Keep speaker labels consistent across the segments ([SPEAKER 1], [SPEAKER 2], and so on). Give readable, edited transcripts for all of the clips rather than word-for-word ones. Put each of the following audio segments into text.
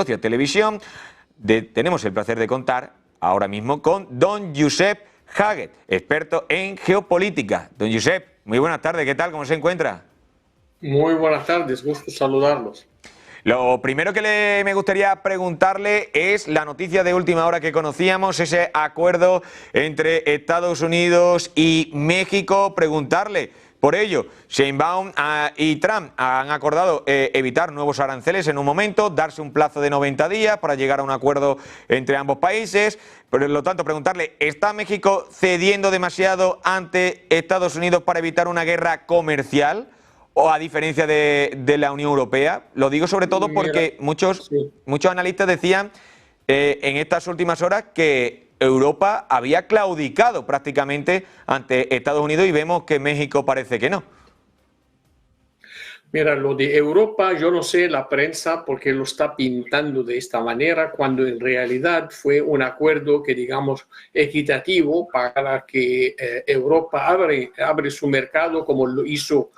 [SPEAKER 1] Socio Televisión. Tenemos el placer de contar ahora mismo con don Josep Haguet, experto en geopolítica. Don Josep, muy buenas tardes, ¿qué tal? ¿Cómo se encuentra?
[SPEAKER 2] Muy buenas tardes, gusto saludarlos.
[SPEAKER 1] Lo primero que me gustaría preguntarle es la noticia de última hora que conocíamos, ese acuerdo entre Estados Unidos y México. Preguntarle por ello, Sheinbaum y Trump han acordado evitar nuevos aranceles en un momento, darse un plazo de 90 días para llegar a un acuerdo entre ambos países. Por lo tanto, preguntarle, ¿está México cediendo demasiado ante Estados Unidos para evitar una guerra comercial? ¿O a diferencia de la Unión Europea? Lo digo sobre todo
[SPEAKER 2] Mira,
[SPEAKER 1] porque muchos
[SPEAKER 2] sí.
[SPEAKER 1] analistas decían en estas últimas horas que Europa había claudicado prácticamente ante Estados Unidos y vemos que México parece que no.
[SPEAKER 2] Mira, lo de Europa, yo no sé la prensa por qué lo está pintando de esta manera, cuando en realidad fue un acuerdo que, digamos, equitativo para que Europa abre su mercado como lo hizo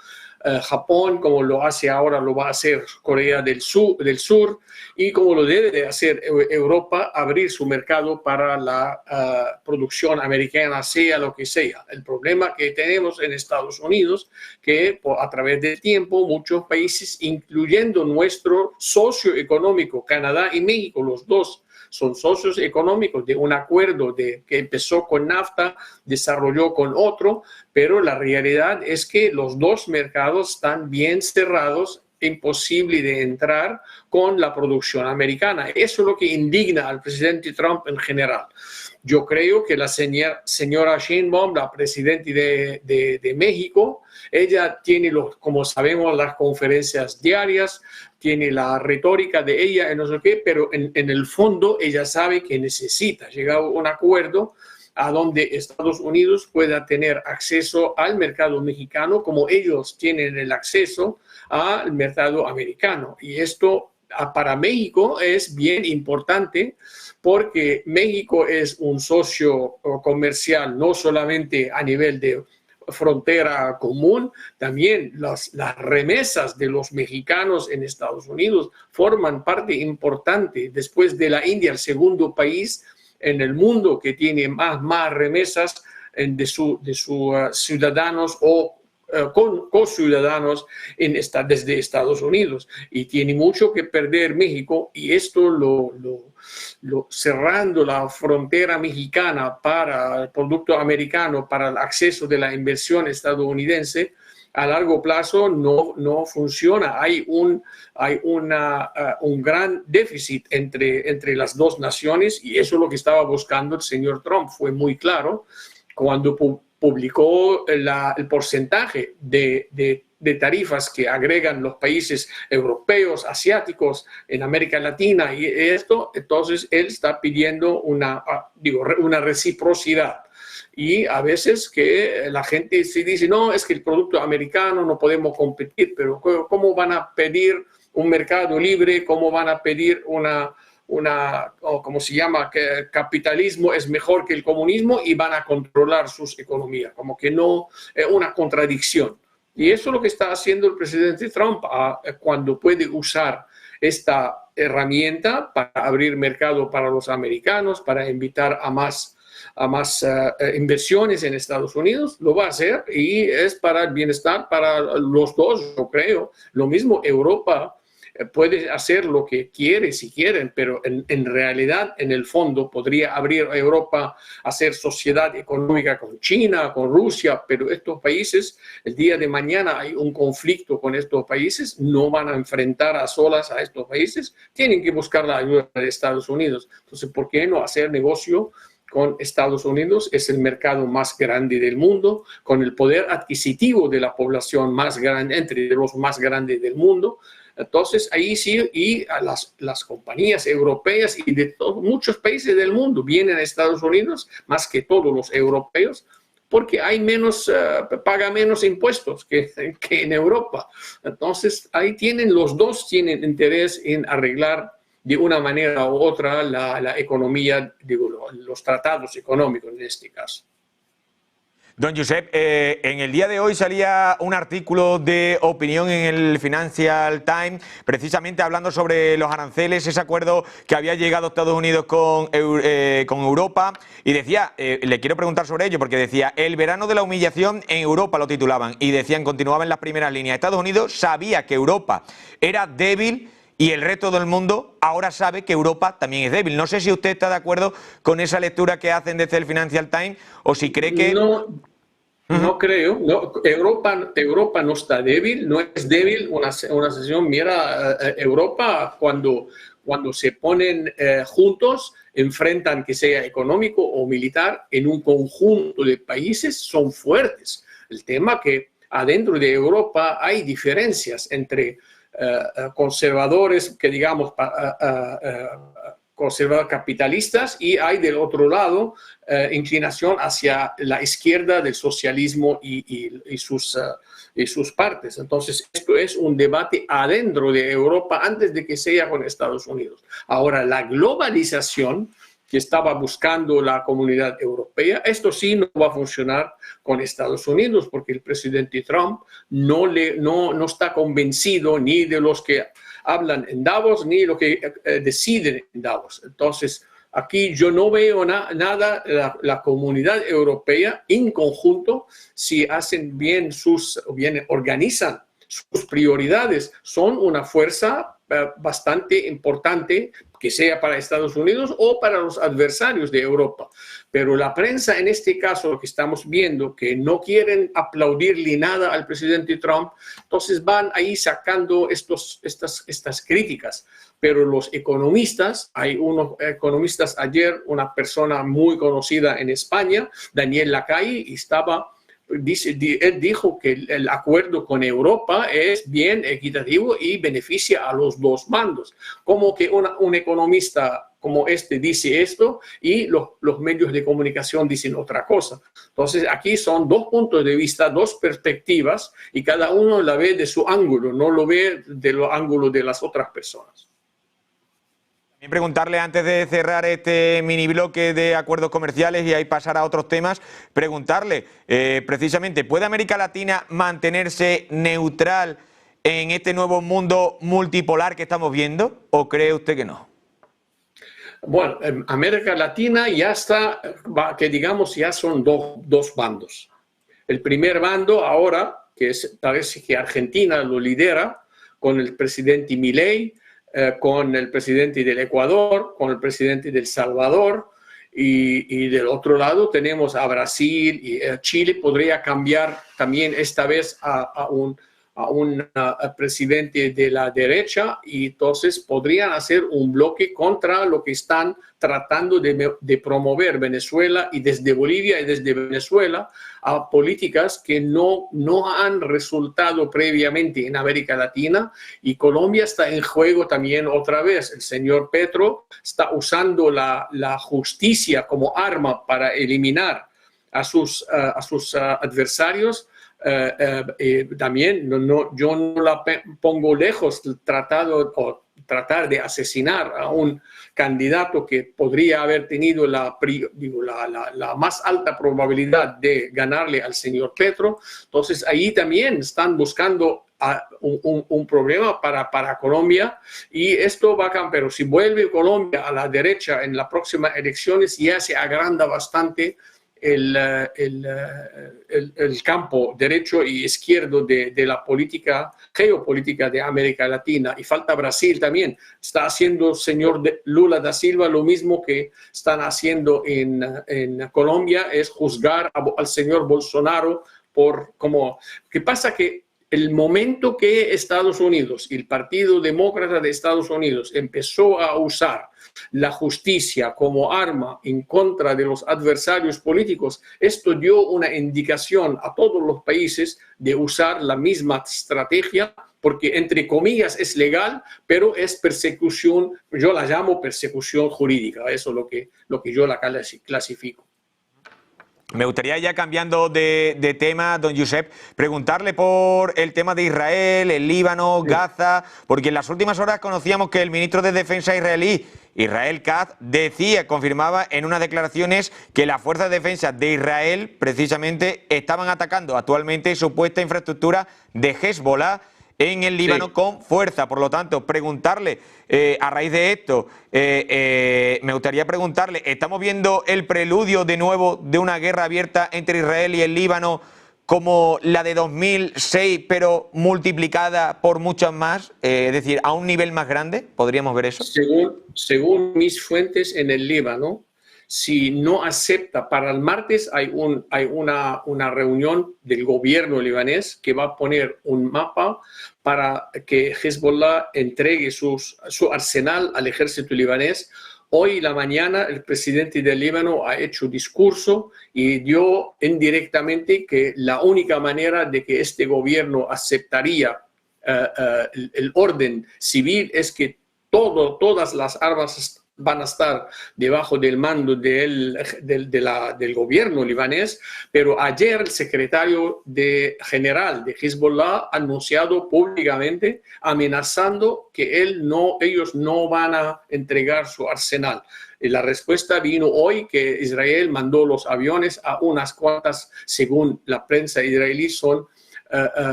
[SPEAKER 2] Japón, como lo hace ahora, lo va a hacer Corea del Sur y como lo debe de hacer Europa, abrir su mercado para la producción americana, sea lo que sea. El problema que tenemos en Estados Unidos, que a través del tiempo muchos países, incluyendo nuestro socio económico, Canadá y México, los dos son socios económicos de un acuerdo que empezó con NAFTA, desarrolló con otro, pero la realidad es que los dos mercados están bien cerrados, imposible de entrar con la producción americana. Eso es lo que indigna al presidente Trump en general. Yo creo que la señora Sheinbaum, la presidenta de México, ella tiene, como sabemos, las conferencias diarias, tiene la retórica de ella, no sé qué, pero en el fondo ella sabe que necesita llegar a un acuerdo a donde Estados Unidos pueda tener acceso al mercado mexicano como ellos tienen el acceso al mercado americano. Y esto para México es bien importante porque México es un socio comercial no solamente a nivel de frontera común, también las remesas de los mexicanos en Estados Unidos forman parte importante. Después de la India, el segundo país en el mundo que tiene más remesas de sus ciudadanos o con ciudadanos desde Estados Unidos, y tiene mucho que perder México, y esto cerrando la frontera mexicana para el producto americano, para el acceso de la inversión estadounidense, a largo plazo no funciona. Hay un gran déficit entre las dos naciones, y eso es lo que estaba buscando el señor Trump. Fue muy claro cuando publicó el porcentaje de tarifas que agregan los países europeos, asiáticos, en América Latina y esto. Entonces él está pidiendo una reciprocidad. Y a veces que la gente se dice, no, es que el producto americano no podemos competir, pero ¿cómo van a pedir un mercado libre? ¿Cómo van a pedir ¿cómo se llama? Que capitalismo es mejor que el comunismo y van a controlar sus economías? Como que no, es una contradicción. Y eso es lo que está haciendo el presidente Trump cuando puede usar esta herramienta para abrir mercado para los americanos, para invitar a más inversiones en Estados Unidos. Lo va a hacer y es para el bienestar para los dos, yo creo. Lo mismo Europa puede hacer lo que quiere si quieren, pero en realidad, en el fondo, podría abrir a Europa a hacer sociedad económica con China, con Rusia, pero estos países, el día de mañana hay un conflicto con estos países, no van a enfrentar a solas a estos países, tienen que buscar la ayuda de Estados Unidos. Entonces, ¿por qué no hacer negocio con Estados Unidos? Es el mercado más grande del mundo, con el poder adquisitivo de la población más grande, entre los más grandes del mundo. Entonces, ahí sí, y a las compañías europeas y de muchos países del mundo vienen a Estados Unidos, más que todos los europeos, porque hay paga menos impuestos que en Europa. Entonces, ahí los dos tienen interés en arreglar de una manera u otra la economía, los tratados económicos en este caso.
[SPEAKER 1] Don Josep, en el día de hoy salía un artículo de opinión en el Financial Times, precisamente hablando sobre los aranceles, ese acuerdo que había llegado Estados Unidos con Europa, y decía, le quiero preguntar sobre ello, porque decía, el verano de la humillación en Europa, lo titulaban, y decían, continuaban en las primeras líneas, Estados Unidos sabía que Europa era débil y el resto del mundo ahora sabe que Europa también es débil. No sé si usted está de acuerdo con esa lectura que hacen desde el Financial Times o si cree que...
[SPEAKER 2] No creo. No, Europa no está débil, no es débil una sesión. Mira, Europa cuando se ponen juntos, enfrentan que sea económico o militar, en un conjunto de países son fuertes. El tema que adentro de Europa hay diferencias entre conservadores, que digamos conservadores capitalistas, y hay del otro lado inclinación hacia la izquierda del socialismo y sus partes. Entonces, esto es un debate adentro de Europa antes de que sea con Estados Unidos. Ahora, la globalización que estaba buscando la comunidad europea, esto sí no va a funcionar con Estados Unidos, porque el presidente Trump no está convencido ni de los que hablan en Davos, ni lo que deciden en Davos. Entonces, aquí yo no veo nada, la comunidad europea en conjunto, si hacen bien organizan sus prioridades, son una fuerza bastante importante, que sea para Estados Unidos o para los adversarios de Europa. Pero la prensa, en este caso, lo que estamos viendo, que no quieren aplaudirle nada al presidente Trump, entonces van ahí sacando estas críticas. Pero los economistas, hay unos economistas ayer, una persona muy conocida en España, Daniel Lacalle, él dijo que el acuerdo con Europa es bien equitativo y beneficia a los dos bandos. Como que un economista como este dice esto y los medios de comunicación dicen otra cosa. Entonces, aquí son dos puntos de vista, dos perspectivas, y cada uno la ve de su ángulo, no lo ve de los ángulos de las otras personas.
[SPEAKER 1] También preguntarle, antes de cerrar este mini bloque de acuerdos comerciales y ahí pasar a otros temas, preguntarle precisamente, ¿puede América Latina mantenerse neutral en este nuevo mundo multipolar que estamos viendo, o cree usted que no?
[SPEAKER 2] Bueno, en América Latina ya está, que digamos ya son dos bandos. El primer bando ahora, parece que Argentina lo lidera, con el presidente Milei, con el presidente del Ecuador, con el presidente del Salvador, y del otro lado tenemos a Brasil, y Chile podría cambiar también esta vez a un presidente de la derecha, y entonces podrían hacer un bloque contra lo que están tratando de promover Venezuela, y desde Bolivia y desde Venezuela, a políticas que no han resultado previamente en América Latina, y Colombia está en juego también otra vez. El señor Petro está usando la justicia como arma para eliminar a sus adversarios. También yo no la pongo lejos tratar de asesinar a un candidato que podría haber tenido la más alta probabilidad de ganarle al señor Petro. Entonces ahí también están buscando un problema para Colombia, y esto va a cambiar. Pero si vuelve Colombia a la derecha en las próximas elecciones, ya se agranda bastante el campo derecho y izquierdo de la política geopolítica de América Latina. Y falta Brasil también. Está haciendo el señor Lula da Silva lo mismo que están haciendo en Colombia, es juzgar al señor Bolsonaro por como... ¿Qué pasa? Que el momento que Estados Unidos y el Partido Demócrata de Estados Unidos empezó a usar la justicia como arma en contra de los adversarios políticos, esto dio una indicación a todos los países de usar la misma estrategia, porque entre comillas es legal, pero es persecución, yo la llamo persecución jurídica, eso es lo que yo la clasifico.
[SPEAKER 1] Me gustaría, ya cambiando de tema, don Josep, preguntarle por el tema de Israel, el Líbano, Gaza, porque en las últimas horas conocíamos que el ministro de Defensa israelí Israel Katz, confirmaba en unas declaraciones que las fuerzas de defensa de Israel precisamente estaban atacando actualmente supuesta infraestructura de Hezbollah en el Líbano con fuerza. Por lo tanto, preguntarle, a raíz de esto, me gustaría preguntarle, ¿estamos viendo el preludio de nuevo de una guerra abierta entre Israel y el Líbano como la de 2006, pero multiplicada por muchas más? Es decir, a un nivel más grande, ¿podríamos ver eso?
[SPEAKER 2] Según mis fuentes en el Líbano, si no acepta, para el martes hay una reunión del gobierno libanés que va a poner un mapa para que Hezbollah entregue su arsenal al ejército libanés. Hoy en la mañana el presidente del Líbano ha hecho discurso y dio indirectamente que la única manera de que este gobierno aceptaría el orden civil es que todas las armas van a estar debajo del mando del gobierno libanés, pero ayer el secretario general de Hezbollah ha anunciado públicamente, amenazando que ellos no van a entregar su arsenal. Y la respuesta vino hoy que Israel mandó los aviones a unas cuantas, según la prensa israelí, son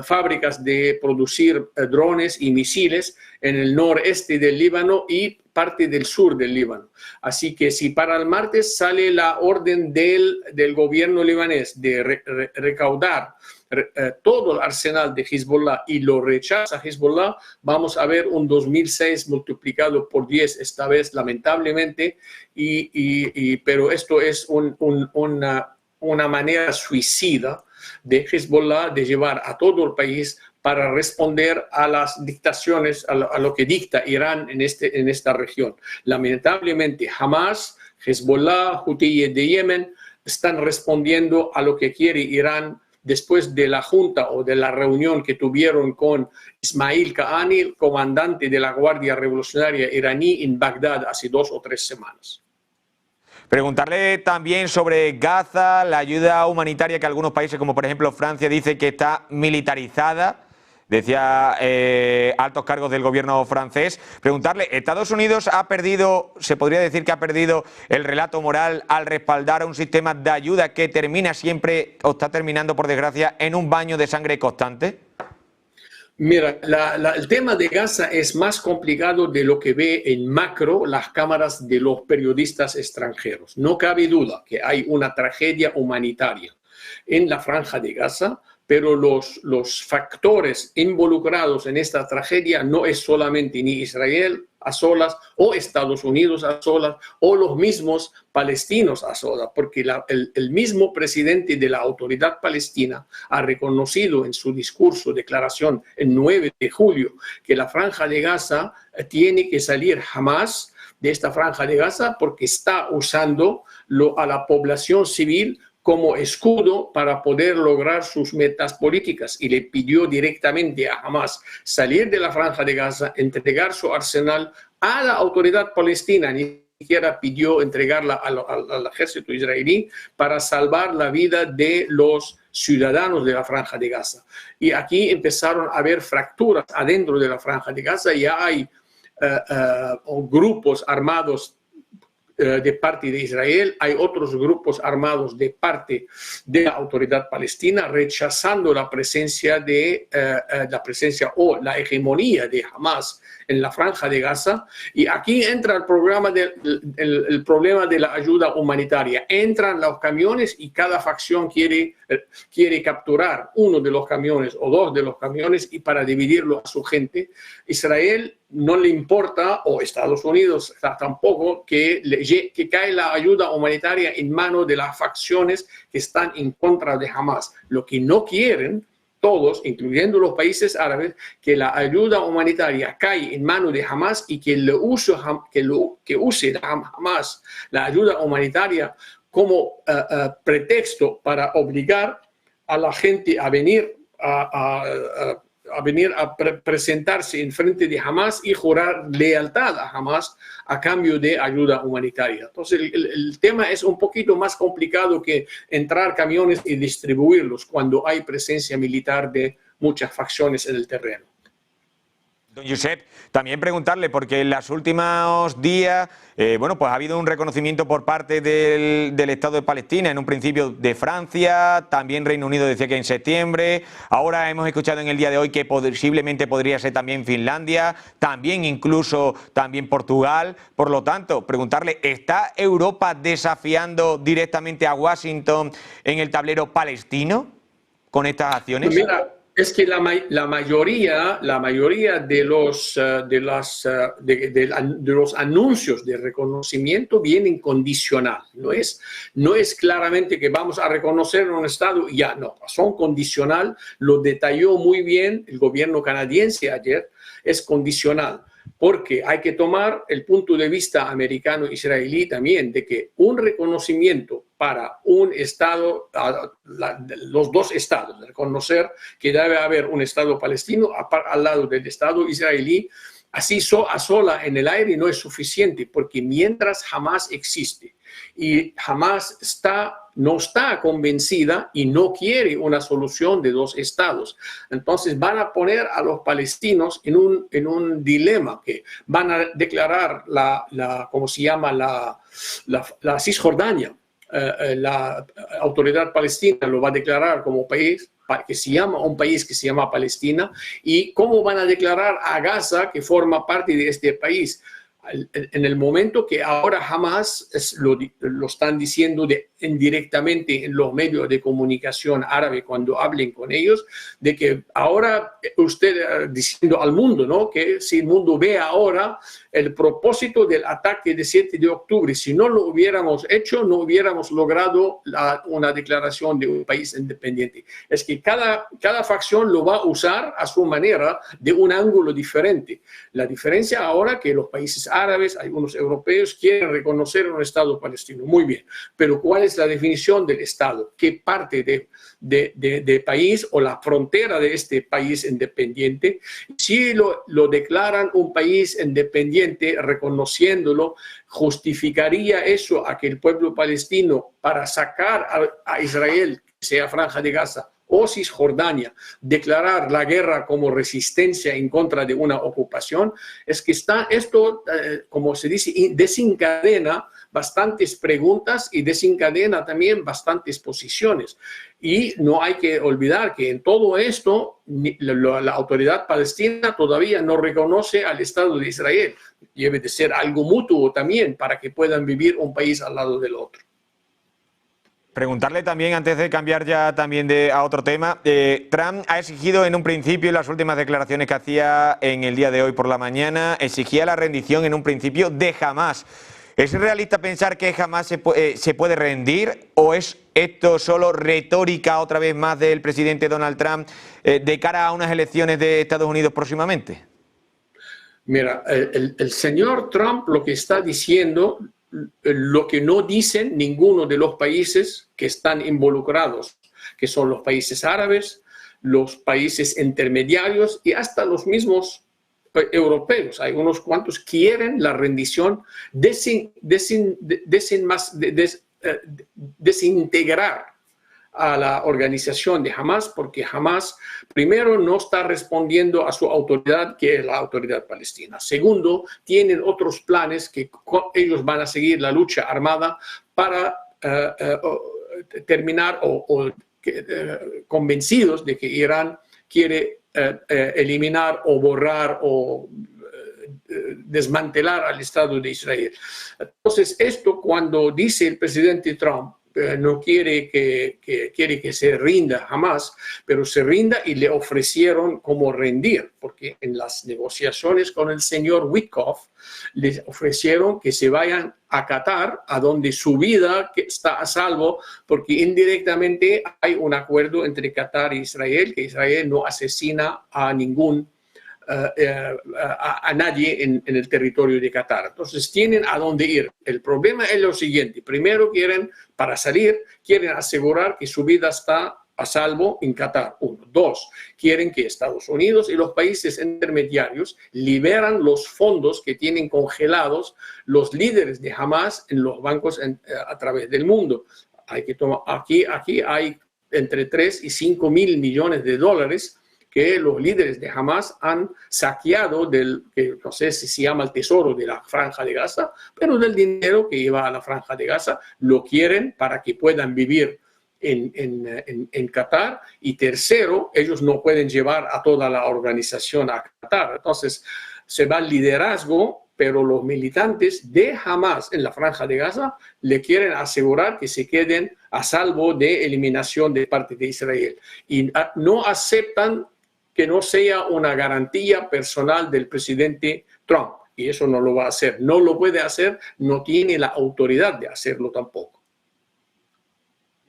[SPEAKER 2] fábricas de producir drones y misiles en el noreste del Líbano y parte del sur del Líbano. Así que si para el martes sale la orden del gobierno libanés de recaudar todo el arsenal de Hezbollah y lo rechaza Hezbollah, vamos a ver un 2006 multiplicado por 10 esta vez, lamentablemente, pero esto es una manera suicida de Hezbollah de llevar a todo el país para responder a las dictaciones, a lo que dicta Irán en esta región. Lamentablemente, Hamas, Hezbollah, Houthíes de Yemen están respondiendo a lo que quiere Irán después de la junta o de la reunión que tuvieron con Ismail Qaani, el comandante de la Guardia Revolucionaria iraní en Bagdad hace 2 o 3 semanas.
[SPEAKER 1] Preguntarle también sobre Gaza, la ayuda humanitaria que algunos países, como por ejemplo Francia, dice que está militarizada. Decía altos cargos del gobierno francés. Preguntarle, ¿Estados Unidos ha perdido, se podría decir que ha perdido el relato moral al respaldar a un sistema de ayuda que termina siempre, o está terminando por desgracia, en un baño de sangre constante?
[SPEAKER 2] Mira, el tema de Gaza es más complicado de lo que ve en macro las cámaras de los periodistas extranjeros. No cabe duda que hay una tragedia humanitaria en la Franja de Gaza, pero los factores involucrados en esta tragedia no es solamente ni Israel a solas o Estados Unidos a solas o los mismos palestinos a solas, porque el mismo presidente de la Autoridad Palestina ha reconocido en su discurso, declaración el 9 de julio, que la Franja de Gaza tiene que salir jamás de esta Franja de Gaza porque está usando a la población civil como escudo para poder lograr sus metas políticas, y le pidió directamente a Hamas salir de la Franja de Gaza, entregar su arsenal a la autoridad palestina, ni siquiera pidió entregarla al ejército israelí para salvar la vida de los ciudadanos de la Franja de Gaza. Y aquí empezaron a haber fracturas adentro de la Franja de Gaza. Ya hay grupos armados de parte de Israel, hay otros grupos armados de parte de la autoridad palestina rechazando la presencia o la hegemonía de Hamas en la Franja de Gaza. Y aquí entra el problema de la ayuda humanitaria. Entran los camiones y cada facción quiere capturar uno de los camiones o 2 de los camiones y para dividirlo a su gente. Israel no le importa, o Estados Unidos tampoco, que cae la ayuda humanitaria en manos de las facciones que están en contra de Hamas. Lo que no quieren todos, incluyendo los países árabes, que la ayuda humanitaria cae en manos de Hamas y que use Hamas la ayuda humanitaria como pretexto para obligar a la gente a venir a presentarse en frente de Hamas y jurar lealtad a Hamas a cambio de ayuda humanitaria. Entonces, el tema es un poquito más complicado que entrar camiones y distribuirlos cuando hay presencia militar de muchas facciones en el terreno.
[SPEAKER 1] Don Josep, también preguntarle, porque en los últimos días, bueno, pues ha habido un reconocimiento por parte del Estado de Palestina, en un principio de Francia, también Reino Unido decía que en septiembre, ahora hemos escuchado en el día de hoy que posiblemente podría ser también Finlandia, también incluso también Portugal. Por lo tanto, preguntarle, ¿está Europa desafiando directamente a Washington en el tablero palestino con estas acciones?
[SPEAKER 2] Mira, es que la mayoría de los anuncios de reconocimiento vienen condicional. No es claramente que vamos a reconocer un Estado y ya, no, son condicional. Lo detalló muy bien el gobierno canadiense ayer, es condicional. Porque hay que tomar el punto de vista americano-israelí también de que un reconocimiento para un Estado, los dos Estados, reconocer que debe haber un Estado palestino al lado del Estado israelí, así a sola en el aire no es suficiente, porque mientras Hamas existe y Hamas no está convencida y no quiere una solución de dos estados, entonces van a poner a los palestinos en un dilema, que van a declarar ¿cómo se llama? La Cisjordania. La autoridad palestina lo va a declarar como país que se llama un país que se llama Palestina, y cómo van a declarar a Gaza que forma parte de este país. En el momento que ahora Hamas lo están diciendo indirectamente en los medios de comunicación árabe cuando hablen con ellos, de que ahora usted diciendo al mundo, ¿no? Que si el mundo ve ahora el propósito del ataque del 7 de octubre, si no lo hubiéramos hecho, no hubiéramos logrado una declaración de un país independiente. Es que cada facción lo va a usar a su manera, de un ángulo diferente. La diferencia ahora es que los países árabes, algunos europeos, quieren reconocer un Estado palestino. Muy bien, pero ¿cuál es la definición del Estado? ¿Qué parte de país o la frontera de este país independiente? Si lo declaran un país independiente, reconociéndolo, justificaría eso a que el pueblo palestino, para sacar a Israel, sea Franja de Gaza o Cisjordania, declarar la guerra como resistencia en contra de una ocupación, es que esto, como se dice, desencadena bastantes preguntas y desencadena también bastantes posiciones. Y no hay que olvidar que en todo esto la autoridad palestina todavía no reconoce al Estado de Israel. Debe de ser algo mutuo también para que puedan vivir un país al lado del otro.
[SPEAKER 1] Preguntarle también, antes de cambiar ya también a otro tema, Trump ha exigido en un principio, en las últimas declaraciones que hacía en el día de hoy por la mañana, exigía la rendición en un principio de Hamas. ¿Es realista pensar que Hamas se puede rendir, o es esto solo retórica otra vez más del presidente Donald Trump de cara a unas elecciones de Estados Unidos próximamente?
[SPEAKER 2] Mira, el señor Trump lo que está diciendo, lo que no dicen ninguno de los países que están involucrados, que son los países árabes, los países intermediarios y hasta los mismos europeos. Hay unos cuantos que quieren la rendición, desintegrar a la organización de Hamas, porque Hamas, primero, no está respondiendo a su autoridad, que es la autoridad palestina. Segundo, tienen otros planes que ellos van a seguir la lucha armada para terminar convencidos de que Irán quiere eliminar o borrar o desmantelar al Estado de Israel. Entonces, esto, cuando dice el presidente Trump, no quiere que se rinda jamás, pero se rinda, y le ofrecieron como rendir, porque en las negociaciones con el señor Witkoff les ofrecieron que se vayan a Qatar, a donde su vida está a salvo, porque indirectamente hay un acuerdo entre Qatar e Israel, que Israel no asesina a nadie en el territorio de Qatar. Entonces tienen a dónde ir. El problema es lo siguiente: primero, para salir, quieren asegurar que su vida está a salvo en Qatar. 1. 2. Quieren que Estados Unidos y los países intermediarios liberan los fondos que tienen congelados los líderes de Hamas en los bancos a través del mundo. Aquí hay entre 3 y 5 mil millones de dólares que los líderes de Hamas han saqueado del, que no sé si se llama el tesoro de la Franja de Gaza, pero del dinero que iba a la Franja de Gaza, lo quieren para que puedan vivir en Qatar. Y tercero, ellos no pueden llevar a toda la organización a Qatar. Entonces, se va el liderazgo, pero los militantes de Hamas en la Franja de Gaza le quieren asegurar que se queden a salvo de eliminación de parte de Israel. Y no aceptan que no sea una garantía personal del presidente Trump. Y eso no lo va a hacer. No lo puede hacer, no tiene la autoridad de hacerlo tampoco.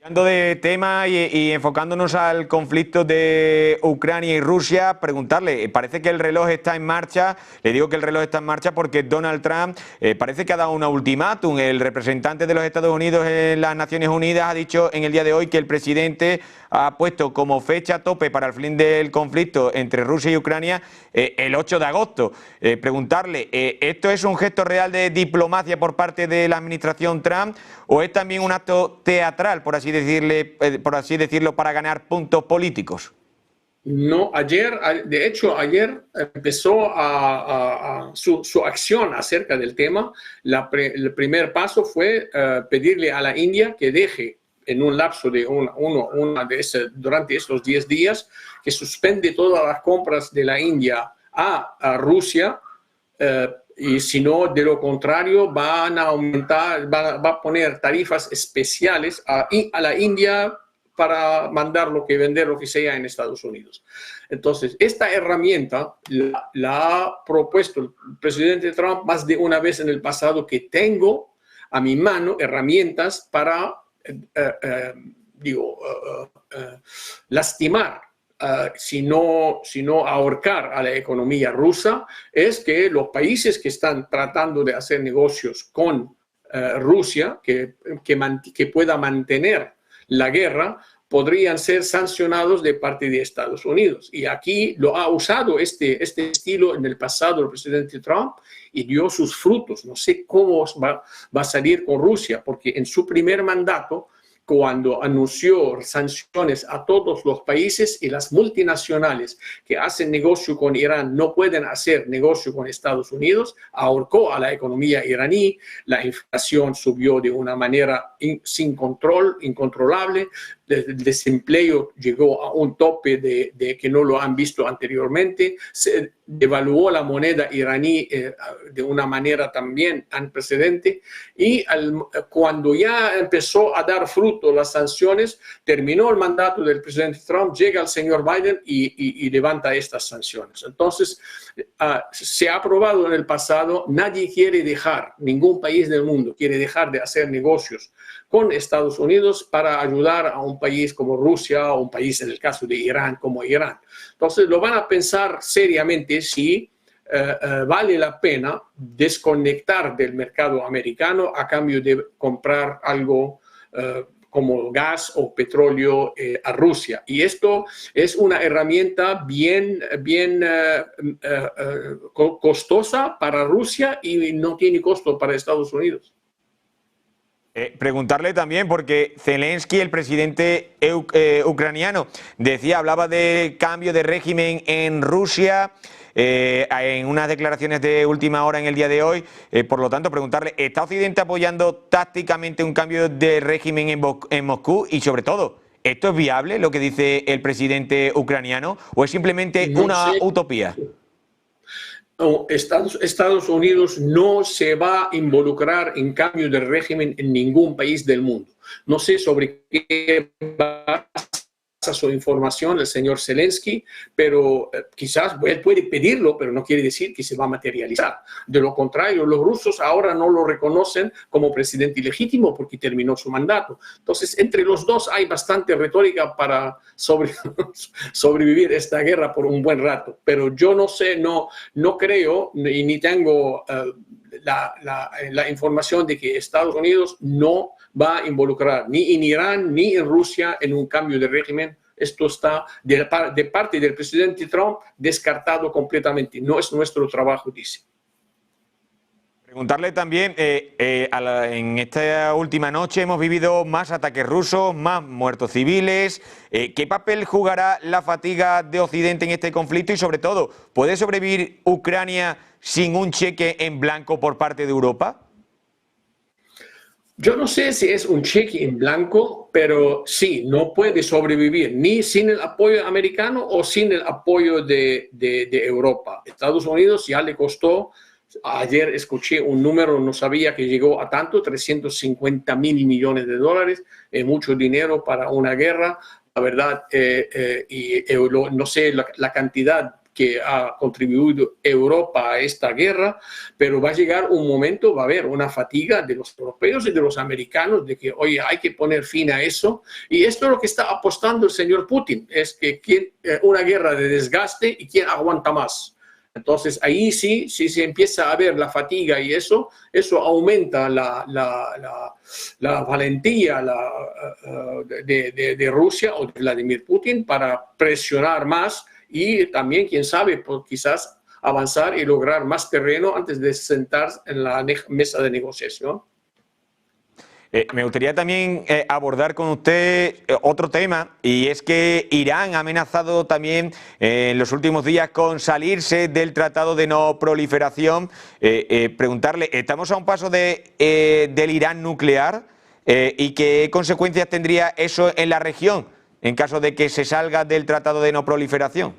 [SPEAKER 1] Cambiando de tema y enfocándonos al conflicto de Ucrania y Rusia, preguntarle, parece que el reloj está en marcha, le digo que el reloj está en marcha porque Donald Trump parece que ha dado un ultimátum. El representante de los Estados Unidos en las Naciones Unidas ha dicho en el día de hoy que el presidente ha puesto como fecha tope para el fin del conflicto entre Rusia y Ucrania el 8 de agosto. Preguntarle, ¿esto es un gesto real de diplomacia por parte de la administración Trump o es también un acto teatral, por así decirlo, para ganar puntos políticos?
[SPEAKER 2] No, de hecho, ayer empezó su acción acerca del tema. El primer paso fue pedirle a la India que deje en un lapso de durante estos 10 días, que suspende todas las compras de la India a Rusia, y si no, de lo contrario, van a aumentar, va a poner tarifas especiales a la India para vender lo que sea en Estados Unidos. Entonces, esta herramienta la ha propuesto el presidente Trump más de una vez en el pasado, que tengo a mi mano herramientas para lastimar, si no ahorcar a la economía rusa. Es que los países que están tratando de hacer negocios con Rusia, que pueda mantener la guerra, podrían ser sancionados de parte de Estados Unidos. Y aquí lo ha usado este estilo en el pasado el presidente Trump y dio sus frutos. No sé cómo va a salir con Rusia, porque en su primer mandato, cuando anunció sanciones a todos los países y las multinacionales que hacen negocio con Irán no pueden hacer negocio con Estados Unidos, ahorcó a la economía iraní, la inflación subió de una manera sin control, incontrolable, el desempleo llegó a un tope de que no lo han visto anteriormente, se devaluó la moneda iraní de una manera también sin precedente, y cuando ya empezó a dar fruto las sanciones, terminó el mandato del presidente Trump, llega el señor Biden y levanta estas sanciones. Entonces, se ha aprobado en el pasado, ningún país del mundo quiere dejar de hacer negocios con Estados Unidos para ayudar a un país como Rusia o un país, en el caso de Irán, como Irán. Entonces, lo van a pensar seriamente si vale la pena desconectar del mercado americano a cambio de comprar algo como gas o petróleo a Rusia. Y esto es una herramienta bien costosa para Rusia y no tiene costo para Estados Unidos.
[SPEAKER 1] Preguntarle también, porque Zelensky, el presidente ucraniano, hablaba de cambio de régimen en Rusia en unas declaraciones de última hora en el día de hoy. Por lo tanto, preguntarle, ¿está Occidente apoyando tácticamente un cambio de régimen en Moscú? Y sobre todo, ¿esto es viable, lo que dice el presidente ucraniano, o es simplemente una utopía?
[SPEAKER 2] Estados Unidos no se va a involucrar en cambio de régimen en ningún país del mundo. No sé sobre qué basa su información el señor Zelensky, pero quizás él puede pedirlo, pero no quiere decir que se va a materializar. De lo contrario, los rusos ahora no lo reconocen como presidente ilegítimo porque terminó su mandato. Entonces, entre los dos hay bastante retórica para sobrevivir esta guerra por un buen rato. Pero yo no sé, no creo y ni tengo la información de que Estados Unidos no va a involucrar ni en Irán ni en Rusia en un cambio de régimen. Esto está de parte del presidente Trump descartado completamente. No es nuestro trabajo, dice.
[SPEAKER 1] Preguntarle también, en esta última noche hemos vivido más ataques rusos, más muertos civiles. ¿Qué papel jugará la fatiga de Occidente en este conflicto? Y sobre todo, ¿puede sobrevivir Ucrania sin un cheque en blanco por parte de Europa?
[SPEAKER 2] Yo no sé si es un cheque en blanco, pero sí, no puede sobrevivir ni sin el apoyo americano o sin el apoyo de Europa. Estados Unidos ya le costó. Ayer escuché un número, no sabía que llegó a tanto, 350 mil millones de dólares, mucho dinero para una guerra, la verdad, no sé la cantidad que ha contribuido Europa a esta guerra, pero va a llegar un momento, va a haber una fatiga de los europeos y de los americanos de que, oye, hay que poner fin a eso. Y esto es lo que está apostando el señor Putin, es que una guerra de desgaste y quién aguanta más. Entonces ahí sí se empieza a ver la fatiga y eso aumenta la valentía de Rusia o de Vladimir Putin para presionar más y también, quién sabe, pues quizás avanzar y lograr más terreno antes de sentarse en la mesa de negociación.
[SPEAKER 1] Me gustaría también abordar con usted otro tema, y es que Irán ha amenazado también en los últimos días con salirse del Tratado de No Proliferación. Preguntarle, ¿estamos a un paso del Irán nuclear? ¿Y qué consecuencias tendría eso en la región en caso de que se salga del Tratado de No Proliferación?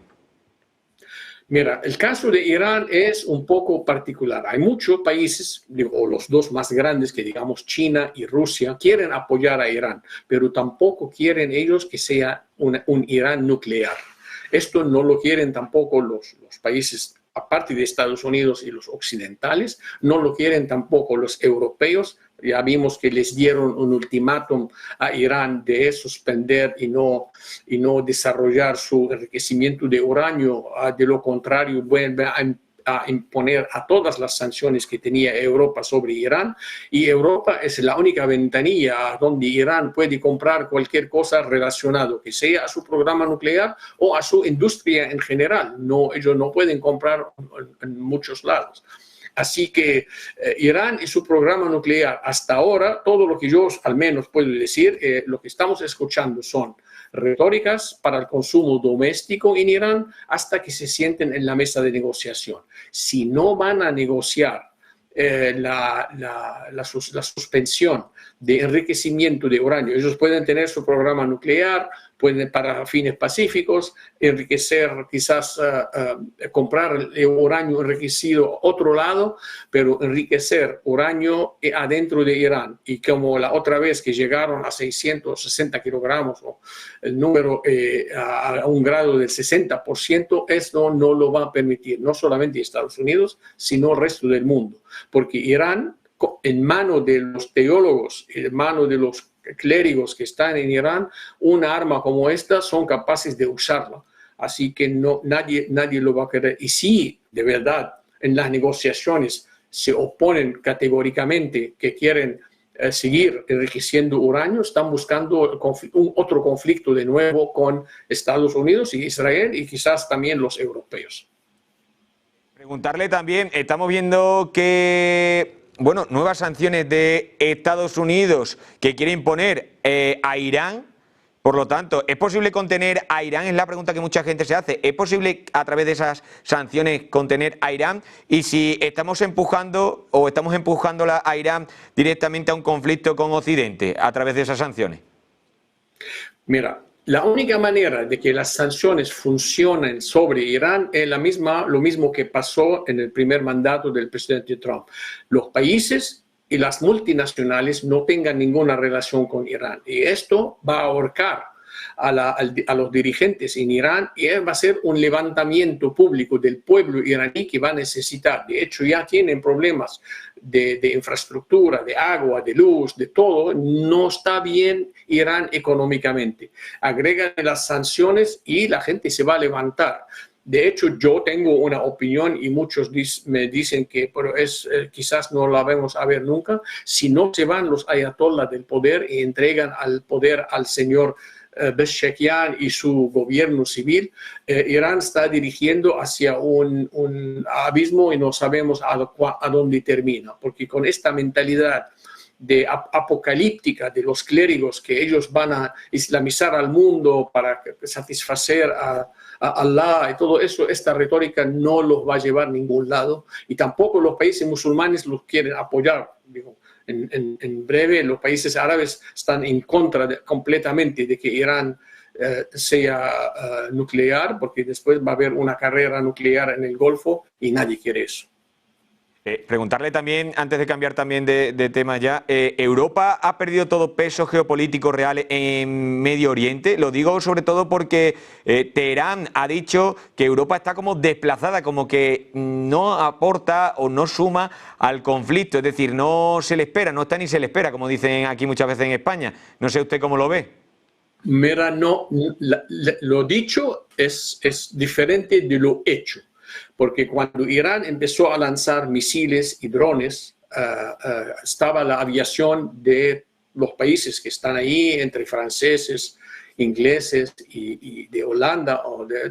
[SPEAKER 2] Mira, el caso de Irán es un poco particular. Hay muchos países, o los dos más grandes, que digamos China y Rusia, quieren apoyar a Irán, pero tampoco quieren ellos que sea un Irán nuclear. Esto no lo quieren tampoco los países, aparte de Estados Unidos y los occidentales, no lo quieren tampoco los europeos. Ya vimos que les dieron un ultimátum a Irán de suspender y no desarrollar su enriquecimiento de uranio. De lo contrario, vuelve a imponer a todas las sanciones que tenía Europa sobre Irán. Y Europa es la única ventanilla donde Irán puede comprar cualquier cosa relacionada, que sea a su programa nuclear o a su industria en general. Ellos no pueden comprar en muchos lados. Así que Irán y su programa nuclear, hasta ahora, todo lo que yo al menos puedo decir, lo que estamos escuchando son retóricas para el consumo doméstico en Irán hasta que se sienten en la mesa de negociación. Si no van a negociar la suspensión de enriquecimiento de uranio, ellos pueden tener su programa nuclear, pueden para fines pacíficos enriquecer, quizás comprar el uranio enriquecido a otro lado, pero enriquecer uranio adentro de Irán. Y como la otra vez que llegaron a 660 kilogramos, o el número a un grado del 60%, esto no lo va a permitir, no solamente Estados Unidos, sino el resto del mundo. Porque Irán, en manos de los teólogos, en manos de los clérigos que están en Irán, una arma como esta son capaces de usarla. Así que nadie lo va a querer. Y si de verdad en las negociaciones se oponen categóricamente que quieren seguir enriqueciendo uranio, están buscando otro conflicto de nuevo con Estados Unidos y Israel y quizás también los europeos.
[SPEAKER 1] Preguntarle también, estamos viendo que nuevas sanciones de Estados Unidos que quiere imponer a Irán. Por lo tanto, ¿es posible contener a Irán? Es la pregunta que mucha gente se hace. ¿Es posible a través de esas sanciones contener a Irán? Y si estamos empujando a Irán directamente a un conflicto con Occidente a través de esas sanciones.
[SPEAKER 2] Mira, la única manera de que las sanciones funcionen sobre Irán es lo mismo que pasó en el primer mandato del presidente Trump. Los países y las multinacionales no tengan ninguna relación con Irán. Y esto va a ahorcar a los dirigentes en Irán y va a ser un levantamiento público del pueblo iraní que va a necesitar. De hecho, ya tienen problemas de infraestructura, de agua, de luz, de todo. No está bien Irán económicamente. Agregan las sanciones y la gente se va a levantar. De hecho, yo tengo una opinión y muchos me dicen que pero quizás no la vamos a ver nunca. Si no se van los ayatolás del poder y entregan al poder al señor Pezeshkian y su gobierno civil, Irán está dirigiendo hacia un abismo y no sabemos a dónde termina, porque con esta mentalidad de apocalíptica de los clérigos, que ellos van a islamizar al mundo para satisfacer a Allah y todo eso, esta retórica no los va a llevar a ningún lado, y tampoco los países musulmanes los quieren apoyar. Digo, en breve, los países árabes están en contra completamente de que Irán sea nuclear, porque después va a haber una carrera nuclear en el Golfo y nadie quiere eso.
[SPEAKER 1] Preguntarle también, antes de cambiar también de tema ya, ¿Europa ha perdido todo peso geopolítico real en Medio Oriente? Lo digo sobre todo porque Teherán ha dicho que Europa está como desplazada, como que no aporta o no suma al conflicto, es decir, no se le espera, no está ni se le espera, como dicen aquí muchas veces en España. No sé usted cómo lo ve.
[SPEAKER 2] Mira, no, lo dicho es diferente de lo hecho. Porque cuando Irán empezó a lanzar misiles y drones, estaba la aviación de los países que están ahí, entre franceses, ingleses y de Holanda,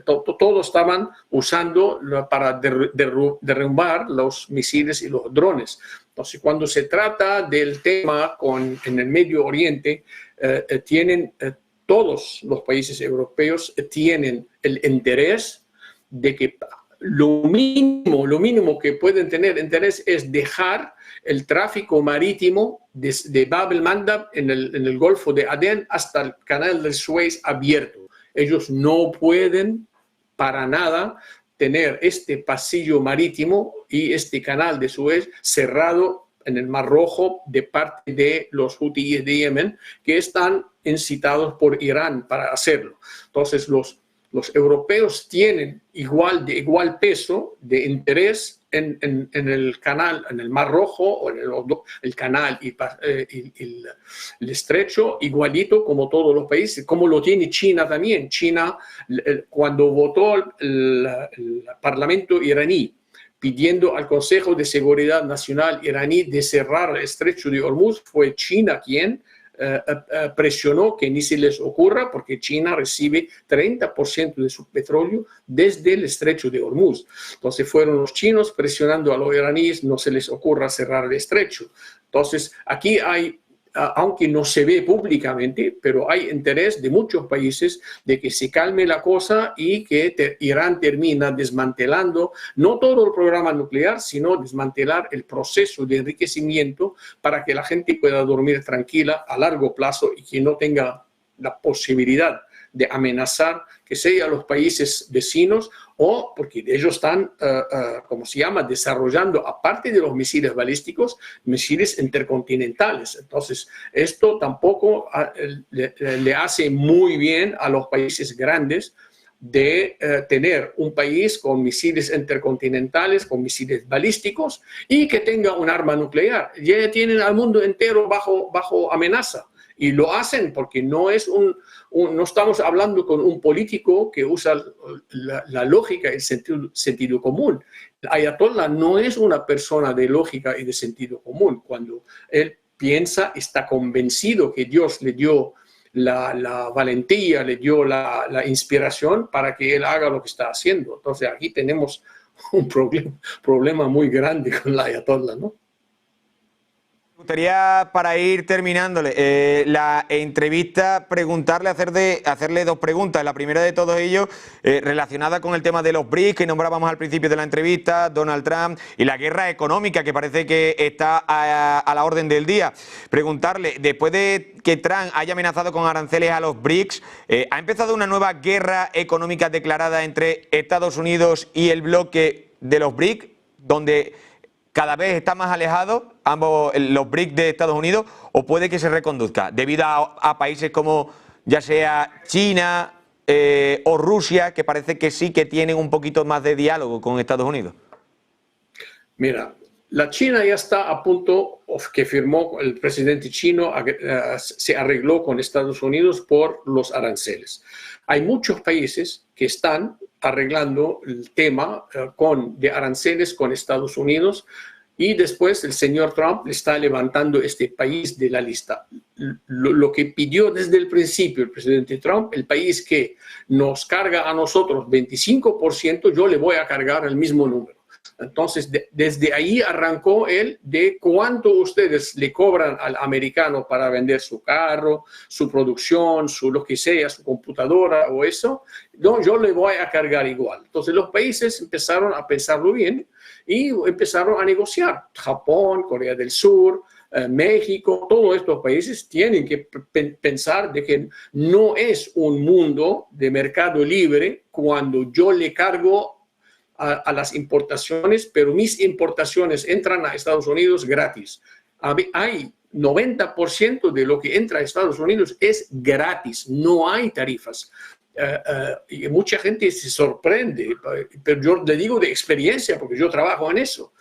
[SPEAKER 2] todos estaban usando para derrumbar los misiles y los drones. Entonces, cuando se trata del tema en el Medio Oriente, todos los países europeos tienen el interés de que lo mínimo que pueden tener interés es dejar el tráfico marítimo de Bab el-Mandab en el Golfo de Adén hasta el Canal del Suez abierto. Ellos no pueden para nada tener este pasillo marítimo y este canal de Suez cerrado en el Mar Rojo de parte de los hutíes de Yemen, que están incitados por Irán para hacerlo. Entonces, los europeos tienen de igual peso de interés en el canal, en el Mar Rojo, o en el canal y el estrecho, igualito como todos los países, como lo tiene China también. China, cuando votó el Parlamento iraní pidiendo al Consejo de Seguridad Nacional iraní de cerrar el estrecho de Hormuz, fue China quien presionó que ni se les ocurra, porque China recibe 30% de su petróleo desde el estrecho de Hormuz. Entonces fueron los chinos presionando a los iraníes, no se les ocurra cerrar el estrecho. Entonces aquí hay, aunque no se ve públicamente, pero hay interés de muchos países de que se calme la cosa y que Irán termina desmantelando no todo el programa nuclear, sino desmantelar el proceso de enriquecimiento para que la gente pueda dormir tranquila a largo plazo y que no tenga la posibilidad de amenazar que sea los países vecinos, o porque ellos están, ¿cómo se llama?, desarrollando, aparte de los misiles balísticos, misiles intercontinentales. Entonces, esto tampoco le hace muy bien a los países grandes de tener un país con misiles intercontinentales, con misiles balísticos y que tenga un arma nuclear. Ya tienen al mundo entero bajo amenaza. Y lo hacen porque no estamos hablando con un político que usa la lógica y el sentido común. El Ayatollah no es una persona de lógica y de sentido común. Cuando él piensa, está convencido que Dios le dio la valentía, le dio la inspiración para que él haga lo que está haciendo. Entonces aquí tenemos un problema muy grande con el Ayatollah, ¿no?
[SPEAKER 1] Me gustaría, para ir terminándole la entrevista, hacerle dos preguntas. La primera de todos ellos, relacionada con el tema de los BRICS, que nombrábamos al principio de la entrevista, Donald Trump, y la guerra económica, que parece que está a la orden del día. Preguntarle, después de que Trump haya amenazado con aranceles a los BRICS, ¿ha empezado una nueva guerra económica declarada entre Estados Unidos y el bloque de los BRICS, donde cada vez está más alejado los BRICS de Estados Unidos, o puede que se reconduzca debido a países como ya sea China o Rusia, que parece que sí que tienen un poquito más de diálogo con Estados Unidos?
[SPEAKER 2] Mira, la China ya está a punto, que firmó el presidente chino, se arregló con Estados Unidos por los aranceles. Hay muchos países que están arreglando el tema de aranceles con Estados Unidos, y después el señor Trump está levantando este país de la lista. Lo que pidió desde el principio el presidente Trump, el país que nos carga a nosotros 25%, yo le voy a cargar el mismo número. Entonces, desde ahí arrancó él de cuánto ustedes le cobran al americano para vender su carro, su producción, su lo que sea, su computadora o eso, no, yo le voy a cargar igual. Entonces, los países empezaron a pensarlo bien y empezaron a negociar. Japón, Corea del Sur, México, todos estos países tienen que pensar de que no es un mundo de mercado libre cuando yo le cargo a las importaciones, pero mis importaciones entran a Estados Unidos gratis. Hay 90% de lo que entra a Estados Unidos es gratis, no hay tarifas. Y mucha gente se sorprende, pero yo le digo de experiencia porque yo trabajo en eso.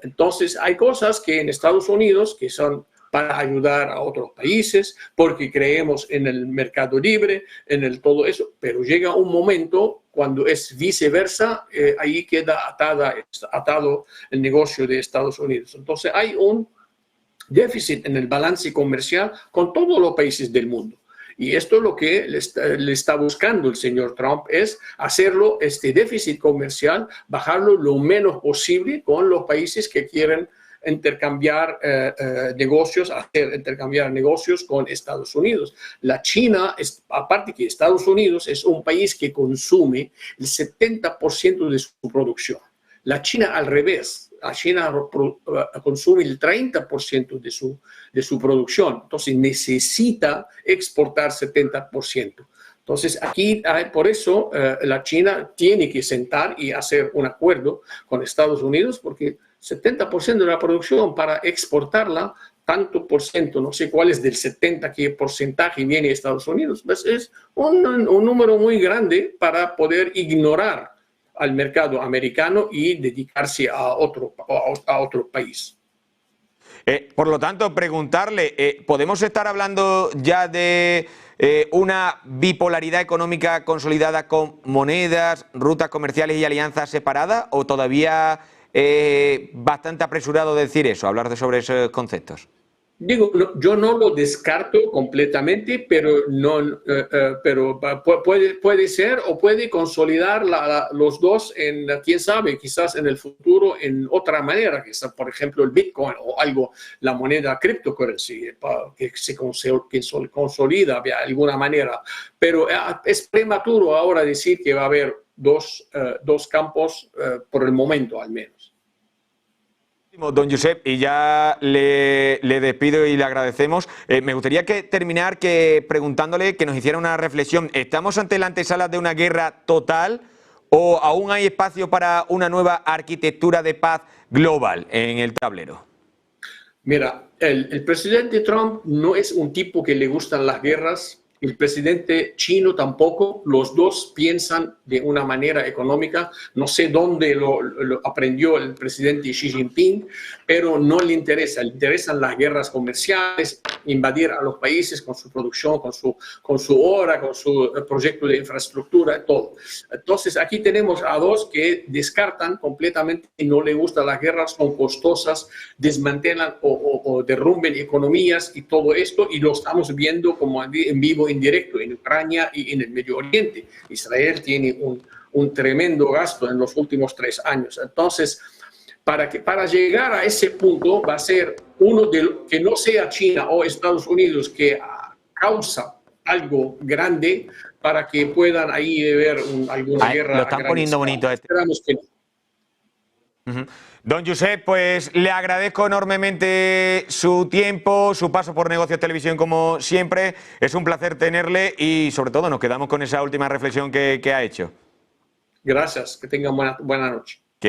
[SPEAKER 2] Entonces hay cosas que en Estados Unidos que son para ayudar a otros países, porque creemos en el mercado libre, en el todo eso, pero llega un momento cuando es viceversa, ahí queda atado el negocio de Estados Unidos. Entonces hay un déficit en el balance comercial con todos los países del mundo. Y esto es lo que le está buscando el señor Trump, es hacerlo, este déficit comercial, bajarlo lo menos posible con los países que quieren intercambiar intercambiar negocios con Estados Unidos. La China, aparte que Estados Unidos es un país que consume el 70% de su producción. La China al revés. La China consume el 30% de su producción. Entonces necesita exportar 70%. Entonces, aquí, por eso, la China tiene que sentar y hacer un acuerdo con Estados Unidos, porque 70% de la producción para exportarla, tanto por ciento, no sé cuál es del 70%, qué porcentaje viene de Estados Unidos, pues es un número muy grande para poder ignorar al mercado americano y dedicarse a otro país.
[SPEAKER 1] Por lo tanto, preguntarle, ¿podemos estar hablando ya de una bipolaridad económica consolidada con monedas, rutas comerciales y alianzas separadas, o todavía bastante apresurado decir eso, hablar sobre esos conceptos?
[SPEAKER 2] Digo, yo no lo descarto completamente, pero puede ser o puede consolidar los dos en, quién sabe, quizás en el futuro en otra manera, quizás por ejemplo el Bitcoin o algo, la moneda cryptocurrency, que se consolida de alguna manera. Pero es prematuro ahora decir que va a haber dos campos por el momento al menos.
[SPEAKER 1] Don Josep, y ya le despido y le agradecemos. Me gustaría terminar preguntándole que nos hiciera una reflexión. ¿Estamos ante la antesala de una guerra total o aún hay espacio para una nueva arquitectura de paz global en el tablero?
[SPEAKER 2] Mira, el presidente Trump no es un tipo que le gustan las guerras. El presidente chino tampoco, los dos piensan de una manera económica. No sé dónde lo aprendió el presidente Xi Jinping, pero no le interesan las guerras comerciales, invadir a los países con su producción, con su obra, con su proyecto de infraestructura, todo. Entonces aquí tenemos a dos que descartan completamente y no le gustan las guerras, son costosas, desmantelan o derrumben economías y todo esto, y lo estamos viendo como en vivo en directo en Ucrania y en el Medio Oriente. Israel tiene un tremendo gasto en los últimos 3 años. Entonces, para llegar a ese punto va a ser que no sea China o Estados Unidos que causa algo grande para que puedan ahí ver alguna guerra.
[SPEAKER 1] Lo están poniendo bonito.
[SPEAKER 2] Esperamos que no.
[SPEAKER 1] Don Josep, pues le agradezco enormemente su tiempo, su paso por Negocios Televisión como siempre. Es un placer tenerle y sobre todo nos quedamos con esa última reflexión que ha hecho.
[SPEAKER 2] Gracias, que tengan buena noche.